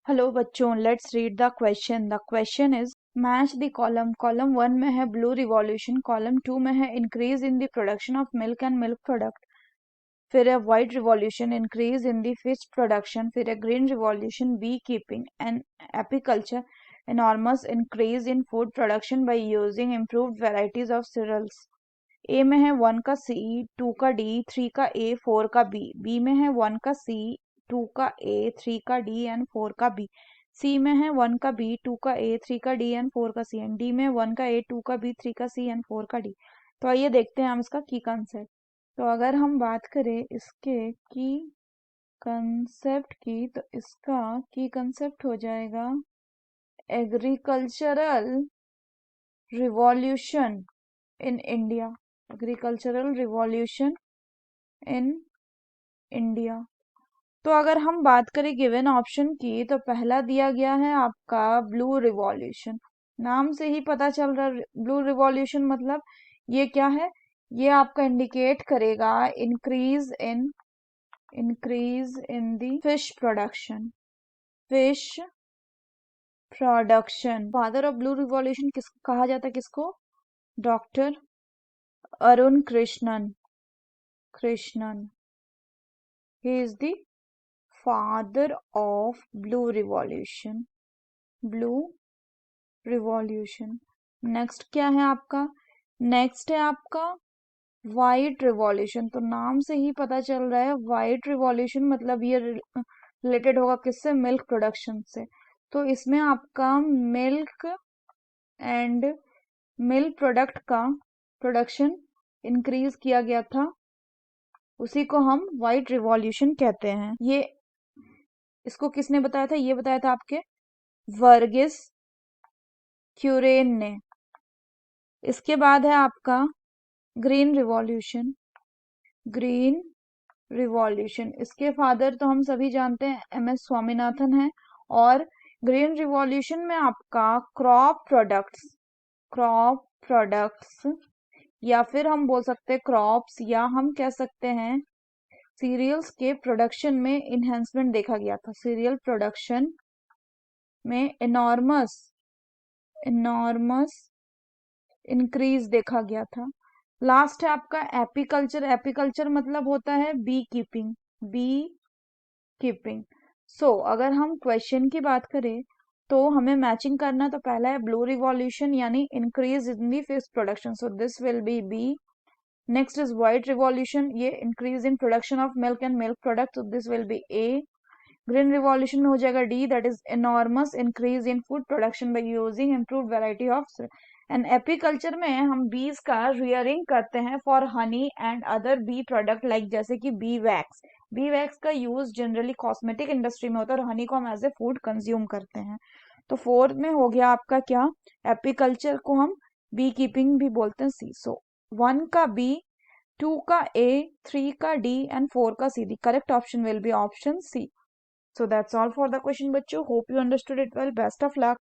Hello बच्चों, let's read the question. The question is match the column. Column 1 में है blue revolution, column 2 में है increase in the production of milk and milk product, फिर है white revolution, increase in the fish production, फिर है green revolution, beekeeping and apiculture, enormous increase in food production by using improved varieties of cereals। ए में है 1 का सी, 2 का D, 3 का ए, 4 का बी। बी में है 1 का सी, 2 का ए, 3 का डी एंड 4 का बी। सी में है 1 का बी, 2 का ए, 3 का डी एंड 4 का सी। एंड डी में 1 का ए, 2 का बी, 3 का सी एंड 4 का डी। तो आइए देखते हैं हम इसका की कंसेप्ट। तो अगर हम बात करें इसके की कंसेप्ट की, तो इसका की कंसेप्ट हो जाएगा agricultural revolution in India. Agricultural revolution in India. तो अगर हम बात करें गिवन ऑप्शन की, तो पहला दिया गया है आपका ब्लू रिवॉल्यूशन। नाम से ही पता चल रहा है ब्लू रिवॉल्यूशन मतलब ये क्या है, ये आपका इंडिकेट करेगा increase in the fish production. Fish production. Father of blue revolution किस कहा जाता है, किसको? Doctor Arun Krishnan. He is the father of blue revolution. Next क्या है आपका? नेक्स्ट है आपका वाइट रिवॉल्यूशन। तो नाम से ही पता चल रहा है वाइट रिवॉल्यूशन मतलब ये रिलेटेड होगा किससे? मिल्क प्रोडक्शन से। तो इसमें आपका मिल्क एंड मिल्क प्रोडक्ट का प्रोडक्शन इंक्रीज किया गया था, उसी को हम वाइट रिवॉल्यूशन कहते हैं। ये इसको किसने बताया था? ये बताया था आपके वर्गिस क्यूरेन ने। इसके बाद है आपका ग्रीन रिवॉल्यूशन। इसके फादर तो हम सभी जानते हैं एमएस स्वामीनाथन है। और ग्रीन रिवॉल्यूशन में आपका क्रॉप प्रोडक्ट्स या फिर हम बोल सकते हैं क्रॉप्स, या हम कह सकते हैं सीरियल्स के प्रोडक्शन में इन्हेंसमेंट देखा गया था। सीरियल प्रोडक्शन में इनॉर्मस इंक्रीज देखा गया था। लास्ट है आपका एपीकल्चर मतलब होता है बी कीपिंग। सो अगर हम क्वेश्चन की बात करें तो हमें मैचिंग करना, तो पहला है ब्लू रिवॉल्यूशन यानी increase in the fish production, so this will be B. Next is white revolution, ये increase in production of milk and milk product, so this will be A. Green revolution में हो जाएगा D, that is enormous increase in food production by using improved variety of. And apiculture में हम bees का rearing करते हैं for honey and other bee product like जैसे कि बी वैक्स का यूज जनरली कॉस्मेटिक इंडस्ट्री में होता है और हनी को हम एज ए फूड कंज्यूम करते हैं। तो फोर्थ में हो गया आपका क्या? एपीकल्चर को हम बी कीपिंग भी बोलते हैं, सी। सो 1 का बी, 2 का ए, 3 का डी एंड 4 का C. The correct option will be option C. So that's all for the question, बच्चों. Hope you understood it well. Best of luck.